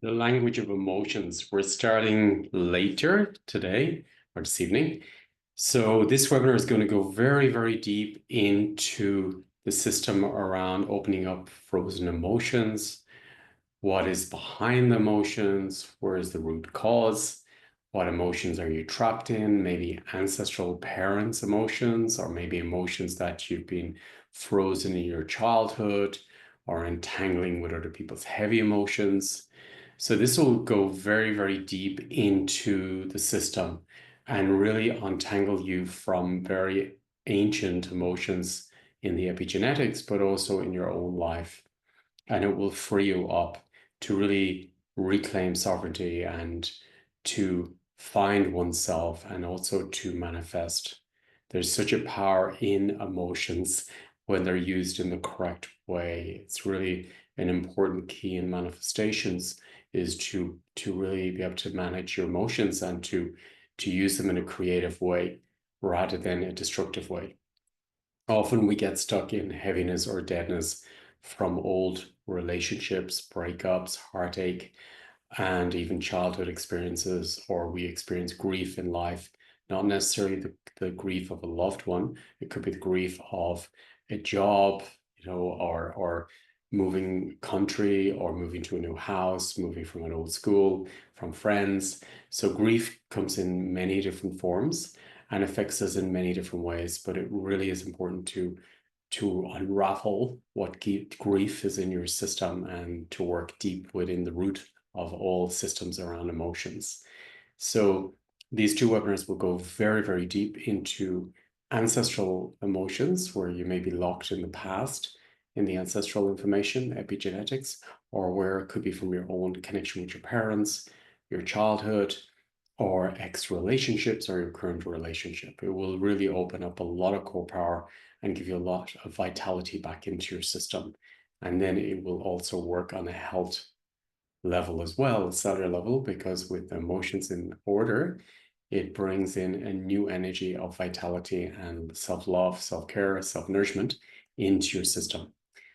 The language of emotions. We're starting later today or this evening. So this webinar is going to go very, very deep into the system around opening up frozen emotions. What is behind the emotions? Where is the root cause? What emotions are you trapped in? Maybe ancestral parents' emotions, or maybe emotions that you've been frozen in your childhood or entangling with other people's heavy emotions. So this will go very, very deep into the system and really untangle you from very ancient emotions in the epigenetics, but also in your own life. And it will free you up to really reclaim sovereignty and to find oneself and also to manifest. There's such a power in emotions when they're used in the correct way. It's really an important key in manifestations is to really be able to manage your emotions and to use them in a creative way rather than a destructive way. Often we get stuck in heaviness or deadness from old relationships, breakups, heartache, and even childhood experiences, or we experience grief in life, not necessarily the grief of a loved one. It could be the grief of a job, or moving country or moving to a new house, moving from an old school, from friends. So grief comes in many different forms and affects us in many different ways, but it really is important to unravel what grief is in your system and to work deep within the root of all systems around emotions. So these two webinars will go very, very deep into ancestral emotions, where you may be locked in the past in the ancestral information, epigenetics, or where it could be from your own connection with your parents, your childhood, or ex relationships or your current relationship. It will really open up a lot of core power and give you a lot of vitality back into your system. And then it will also work on a health level as well, cellular level, because with the emotions in order, it brings in a new energy of vitality and self-love, self-care, self-nourishment into your system.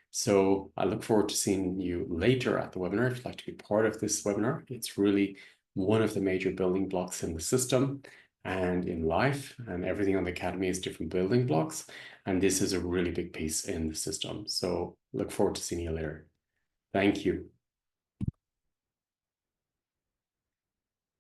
So I look forward to seeing you later at the webinar. If you'd like to be part of this webinar, it's really one of the major building blocks in the system and in life, and everything on the Academy is different building blocks. And this is a really big piece in the system. So look forward to seeing you later. Thank you.